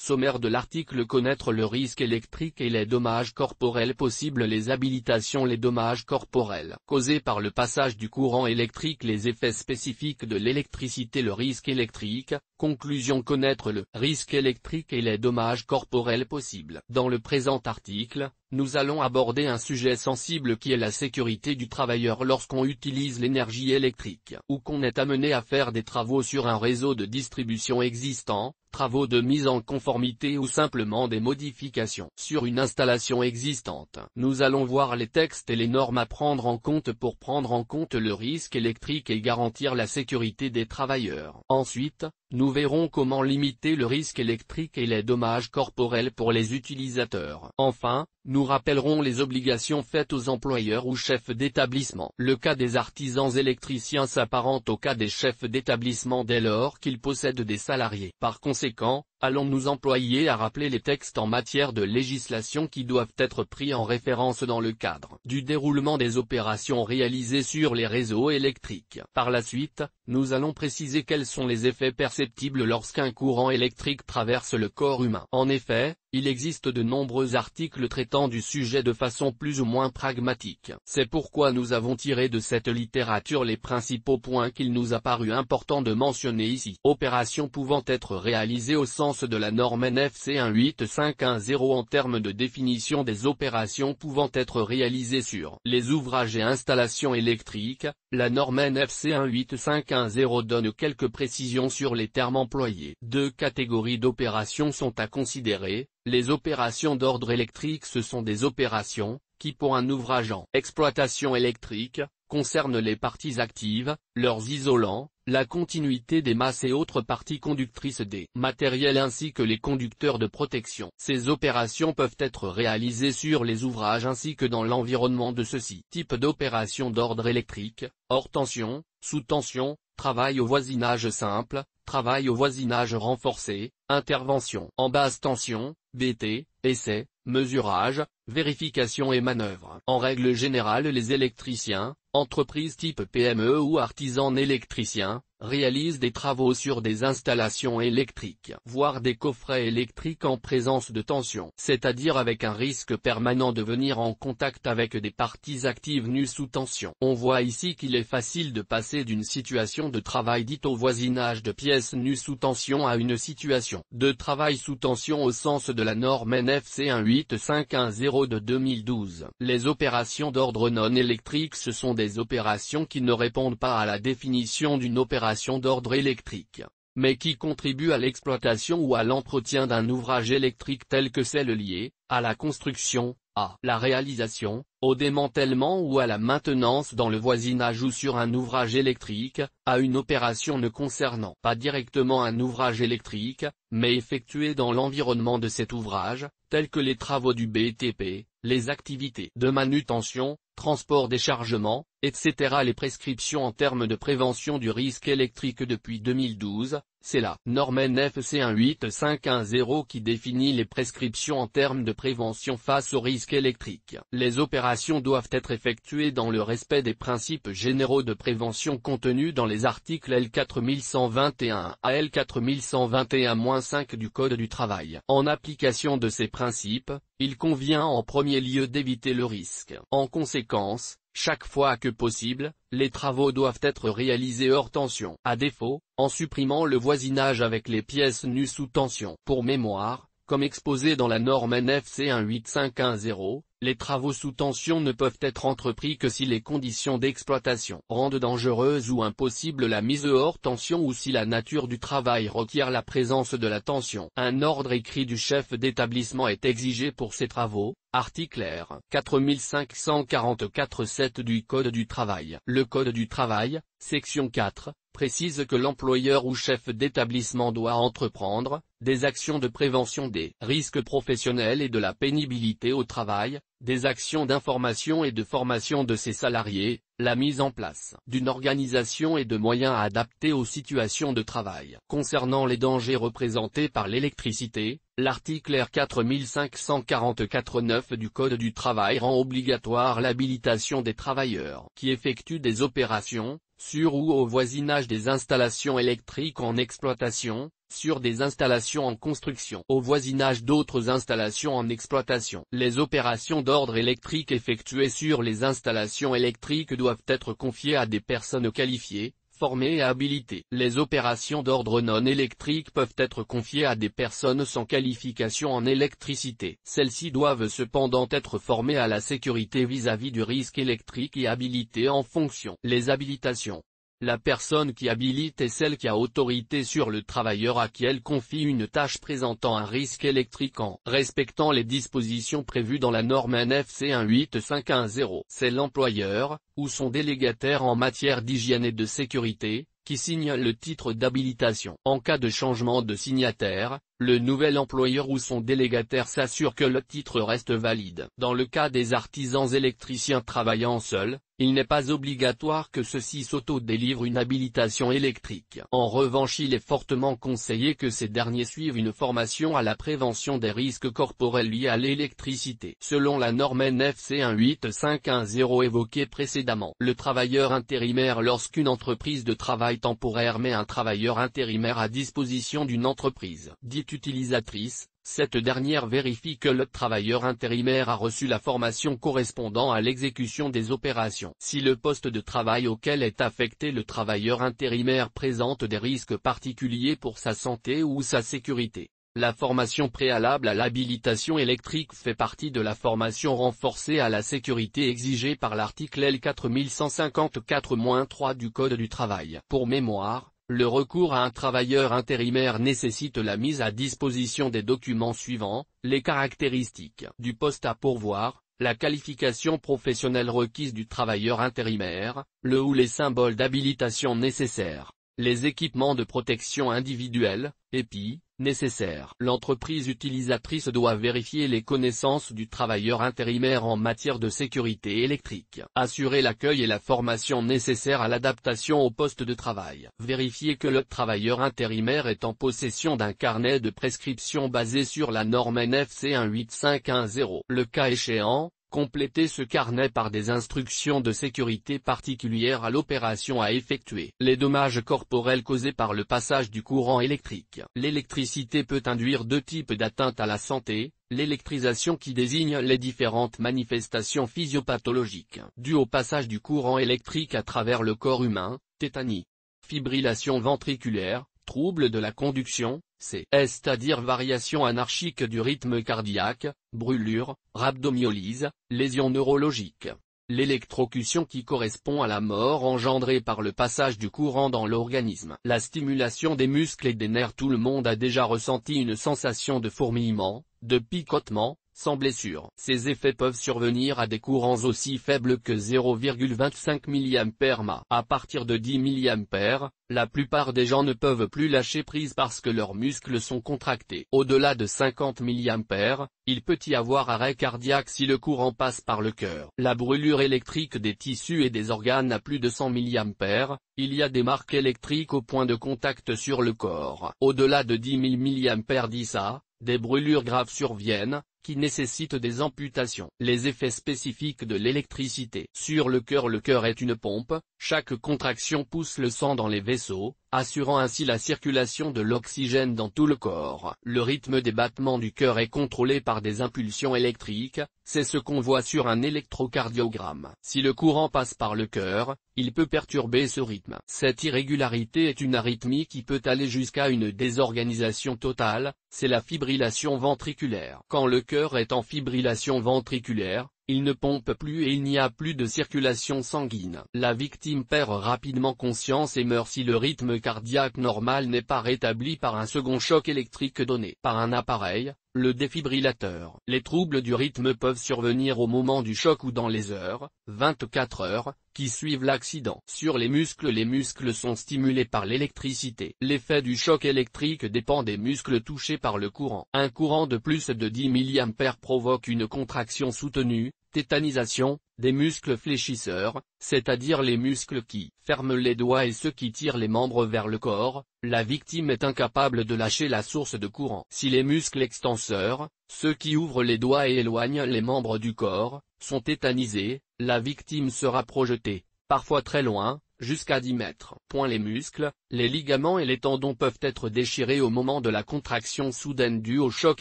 Sommaire de l'article: connaître le risque électrique et les dommages corporels possibles. Les habitations. Les dommages corporels causés par le passage du courant électrique. Les effets spécifiques de l'électricité. Le risque électrique. Conclusion: connaître le risque électrique et les dommages corporels possibles. Dans le présent article, nous allons aborder un sujet sensible qui est la sécurité du travailleur lorsqu'on utilise l'énergie électrique ou qu'on est amené à faire des travaux sur un réseau de distribution existant, travaux de mise en conformité ou simplement des modifications sur une installation existante. Nous allons voir les textes et les normes à prendre en compte pour prendre en compte le risque électrique et garantir la sécurité des travailleurs. Ensuite, nous verrons comment limiter le risque électrique et les dommages corporels pour les utilisateurs. Enfin, nous rappellerons les obligations faites aux employeurs ou chefs d'établissement. Le cas des artisans électriciens s'apparente au cas des chefs d'établissement dès lors qu'ils possèdent des salariés. Par conséquent, allons nous employer à rappeler les textes en matière de législation qui doivent être pris en référence dans le cadre du déroulement des opérations réalisées sur les réseaux électriques. Par la suite, nous allons préciser quels sont les effets perceptibles lorsqu'un courant électrique traverse le corps humain. En effet, il existe de nombreux articles traitant du sujet de façon plus ou moins pragmatique. C'est pourquoi nous avons tiré de cette littérature les principaux points qu'il nous a paru important de mentionner ici. Opérations pouvant être réalisées au sens de la norme NFC 18510 en termes de définition des opérations pouvant être réalisées sur les ouvrages et installations électriques. La norme NFC 18510 donne quelques précisions sur les termes employés. Deux catégories d'opérations sont à considérer. Les opérations d'ordre électrique. Ce sont des opérations qui, pour un ouvrage en exploitation électrique, concernent les parties actives, leurs isolants, la continuité des masses et autres parties conductrices des matériels ainsi que les conducteurs de protection. Ces opérations peuvent être réalisées sur les ouvrages ainsi que dans l'environnement de ceux-ci. Type d'opération d'ordre électrique: hors tension, sous tension, travail au voisinage simple, travail au voisinage renforcé, intervention en basse tension, BT, essai, mesurage, vérification et manœuvre. En règle générale, les électriciens, entreprises type PME ou artisans électriciens, réalisent des travaux sur des installations électriques, voire des coffrets électriques en présence de tension, c'est-à-dire avec un risque permanent de venir en contact avec des parties actives nues sous tension. On voit ici qu'il est facile de passer d'une situation de travail dite au voisinage de pièces nues sous tension à une situation de travail sous tension au sens de la norme NFC 18510 de 2012. Les opérations d'ordre non électrique. Ce sont des opérations qui ne répondent pas à la définition d'une opération d'ordre électrique, mais qui contribuent à l'exploitation ou à l'entretien d'un ouvrage électrique tel que celle liée à la construction, à la réalisation, au démantèlement ou à la maintenance dans le voisinage ou sur un ouvrage électrique, à une opération ne concernant pas directement un ouvrage électrique, mais effectuée dans l'environnement de cet ouvrage, tels que les travaux du BTP, les activités de manutention, transport, déchargement, etc. Les prescriptions en termes de prévention du risque électrique depuis 2012, c'est la norme NFC 18510 qui définit les prescriptions en termes de prévention face au risque électrique. Les opérations doivent être effectuées dans le respect des principes généraux de prévention contenus dans les articles L4121 à L4121-5 du Code du travail. En application de ces principes, il convient en premier lieu d'éviter le risque. En conséquence, chaque fois que possible, les travaux doivent être réalisés hors tension. À défaut, en supprimant le voisinage avec les pièces nues sous tension. Pour mémoire, comme exposé dans la norme NFC 18510, les travaux sous tension ne peuvent être entrepris que si les conditions d'exploitation rendent dangereuse ou impossible la mise hors tension ou si la nature du travail requiert la présence de la tension. Un ordre écrit du chef d'établissement est exigé pour ces travaux. Article R. 4544-7 du Code du travail. Le Code du travail, section 4, précise que l'employeur ou chef d'établissement doit entreprendre des actions de prévention des risques professionnels et de la pénibilité au travail, des actions d'information et de formation de ses salariés, la mise en place d'une organisation et de moyens adaptés aux situations de travail. Concernant les dangers représentés par l'électricité, l'article R. 4544-9 du Code du travail rend obligatoire l'habilitation des travailleurs qui effectuent des opérations, sur ou au voisinage des installations électriques en exploitation, sur des installations en construction, au voisinage d'autres installations en exploitation. Les opérations d'ordre électrique effectuées sur les installations électriques doivent être confiées à des personnes qualifiées, formées et habilitées. Les opérations d'ordre non électrique peuvent être confiées à des personnes sans qualification en électricité. Celles-ci doivent cependant être formées à la sécurité vis-à-vis du risque électrique et habilitées en fonction. Les habilitations. La personne qui habilite est celle qui a autorité sur le travailleur à qui elle confie une tâche présentant un risque électrique en respectant les dispositions prévues dans la norme NFC 18510. C'est l'employeur, ou son délégataire en matière d'hygiène et de sécurité, qui signe le titre d'habilitation. En cas de changement de signataire, le nouvel employeur ou son délégataire s'assure que le titre reste valide. Dans le cas des artisans électriciens travaillant seuls, il n'est pas obligatoire que ceux-ci s'auto-délivrent une habilitation électrique. En revanche, il est fortement conseillé que ces derniers suivent une formation à la prévention des risques corporels liés à l'électricité. Selon la norme NFC 18510 évoquée précédemment, le travailleur intérimaire lorsqu'une entreprise de travail temporaire met un travailleur intérimaire à disposition d'une entreprise dite utilisatrice, cette dernière vérifie que le travailleur intérimaire a reçu la formation correspondant à l'exécution des opérations. Si le poste de travail auquel est affecté le travailleur intérimaire présente des risques particuliers pour sa santé ou sa sécurité, la formation préalable à l'habilitation électrique fait partie de la formation renforcée à la sécurité exigée par l'article L4154-3 du Code du travail. Pour mémoire, le recours à un travailleur intérimaire nécessite la mise à disposition des documents suivants: les caractéristiques du poste à pourvoir, la qualification professionnelle requise du travailleur intérimaire, le ou les symboles d'habilitation nécessaires, les équipements de protection individuelle, EPI, nécessaires. L'entreprise utilisatrice doit vérifier les connaissances du travailleur intérimaire en matière de sécurité électrique. Assurer l'accueil et la formation nécessaires à l'adaptation au poste de travail. Vérifier que le travailleur intérimaire est en possession d'un carnet de prescription basé sur la norme NFC 18510. Le cas échéant, compléter ce carnet par des instructions de sécurité particulières à l'opération à effectuer. Les dommages corporels causés par le passage du courant électrique. L'électricité peut induire deux types d'atteintes à la santé: l'électrisation qui désigne les différentes manifestations physiopathologiques dues au passage du courant électrique à travers le corps humain, tétanie, fibrillation ventriculaire, troubles de la conduction, c'est-à-dire variation anarchique du rythme cardiaque, brûlure, rhabdomyolyse, lésions neurologiques. L'électrocution qui correspond à la mort engendrée par le passage du courant dans l'organisme. La stimulation des muscles et des nerfs. Tout le monde a déjà ressenti une sensation de fourmillement, de picotement, sans blessure. Ces effets peuvent survenir à des courants aussi faibles que 0,25 mA. À partir de 10 mA, la plupart des gens ne peuvent plus lâcher prise parce que leurs muscles sont contractés. Au-delà de 50 mA, il peut y avoir arrêt cardiaque si le courant passe par le cœur. La brûlure électrique des tissus et des organes à plus de 100 mA, il y a des marques électriques au point de contact sur le corps. Au-delà de 10 000 mA, des brûlures graves surviennent, qui nécessitent des amputations. Les effets spécifiques de l'électricité. Sur le cœur est une pompe, chaque contraction pousse le sang dans les vaisseaux, assurant ainsi la circulation de l'oxygène dans tout le corps. Le rythme des battements du cœur est contrôlé par des impulsions électriques, c'est ce qu'on voit sur un électrocardiogramme. Si le courant passe par le cœur, il peut perturber ce rythme. Cette irrégularité est une arythmie qui peut aller jusqu'à une désorganisation totale, c'est la fibrillation ventriculaire. Quand le cœur est en fibrillation ventriculaire, il ne pompe plus et il n'y a plus de circulation sanguine. La victime perd rapidement conscience et meurt si le rythme cardiaque normal n'est pas rétabli par un second choc électrique donné par un appareil, le défibrillateur. Les troubles du rythme peuvent survenir au moment du choc ou dans les heures, 24 heures, qui suivent l'accident. Sur les muscles sont stimulés par l'électricité. L'effet du choc électrique dépend des muscles touchés par le courant. Un courant de plus de 10 mA provoque une contraction soutenue, tétanisation, des muscles fléchisseurs, c'est-à-dire les muscles qui ferment les doigts et ceux qui tirent les membres vers le corps. La victime est incapable de lâcher la source de courant. Si les muscles extenseurs, ceux qui ouvrent les doigts et éloignent les membres du corps, sont tétanisés, la victime sera projetée, parfois très loin, jusqu'à 10 mètres. Les muscles, les ligaments et les tendons peuvent être déchirés au moment de la contraction soudaine due au choc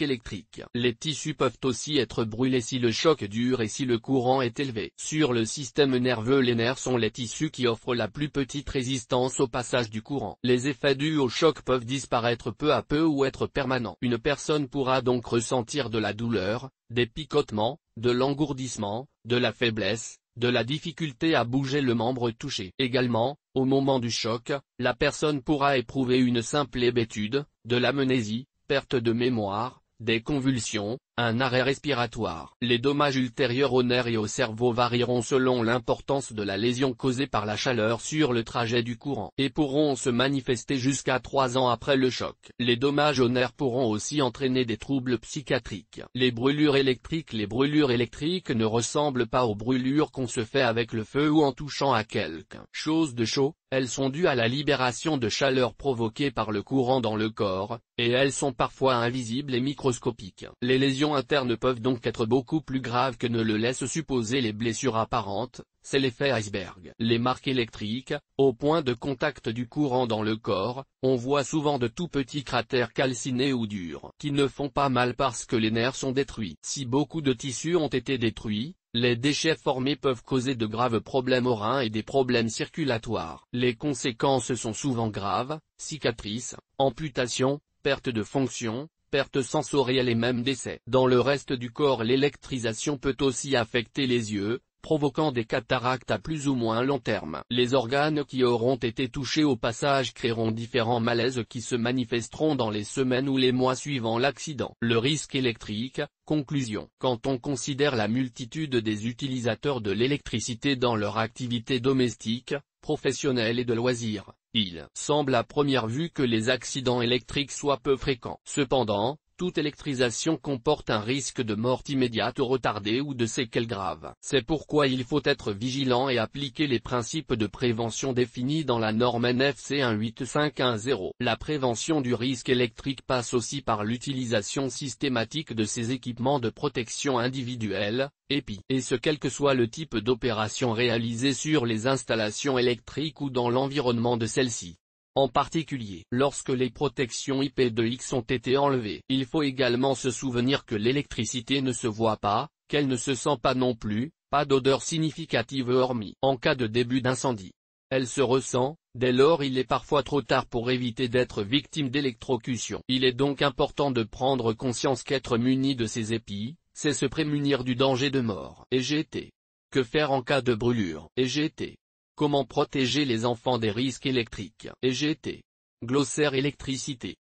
électrique. Les tissus peuvent aussi être brûlés si le choc dure et si le courant est élevé. Sur le système nerveux, les nerfs sont les tissus qui offrent la plus petite résistance au passage du courant. Les effets dus au choc peuvent disparaître peu à peu ou être permanents. Une personne pourra donc ressentir de la douleur, des picotements, de l'engourdissement, de la faiblesse, de la difficulté à bouger le membre touché. Également, au moment du choc, la personne pourra éprouver une simple hébétude, de l'amnésie, perte de mémoire, des convulsions, un arrêt respiratoire. Les dommages ultérieurs aux nerfs et au cerveau varieront selon l'importance de la lésion causée par la chaleur sur le trajet du courant et pourront se manifester jusqu'à 3 ans après le choc. Les dommages aux nerfs pourront aussi entraîner des troubles psychiatriques. Les brûlures électriques ne ressemblent pas aux brûlures qu'on se fait avec le feu ou en touchant à quelque chose de chaud. Elles sont dues à la libération de chaleur provoquée par le courant dans le corps, et elles sont parfois invisibles et microscopiques. Les lésions internes peuvent donc être beaucoup plus graves que ne le laissent supposer les blessures apparentes, c'est l'effet iceberg. Les marques électriques, au point de contact du courant dans le corps, on voit souvent de tout petits cratères calcinés ou durs, qui ne font pas mal parce que les nerfs sont détruits. Si beaucoup de tissus ont été détruits, les déchets formés peuvent causer de graves problèmes aux reins et des problèmes circulatoires. Les conséquences sont souvent graves, cicatrices, amputations, perte de fonction, perte sensorielle et même décès. Dans le reste du corps, l'électrisation peut aussi affecter les yeux, provoquant des cataractes à plus ou moins long terme. Les organes qui auront été touchés au passage créeront différents malaises qui se manifesteront dans les semaines ou les mois suivant l'accident. Le risque électrique. Conclusion. Quand on considère la multitude des utilisateurs de l'électricité dans leur activité domestique, professionnelle et de loisirs, il semble à première vue que les accidents électriques soient peu fréquents. Cependant, toute électrisation comporte un risque de mort immédiate ou retardée ou de séquelles graves. C'est pourquoi il faut être vigilant et appliquer les principes de prévention définis dans la norme NFC 18510. La prévention du risque électrique passe aussi par l'utilisation systématique de ces équipements de protection individuelle, EPI, et ce quel que soit le type d'opération réalisée sur les installations électriques ou dans l'environnement de celles-ci. En particulier, lorsque les protections IP2X ont été enlevées. Il faut également se souvenir que l'électricité ne se voit pas, qu'elle ne se sent pas non plus, pas d'odeur significative hormis en cas de début d'incendie. Elle se ressent, dès lors il est parfois trop tard pour éviter d'être victime d'électrocution. Il est donc important de prendre conscience qu'être muni de ces épis, c'est se prémunir du danger de mort. EGT. Que faire en cas de brûlure? EGT. Comment protéger les enfants des risques électriques? EGT. Glossaire électricité.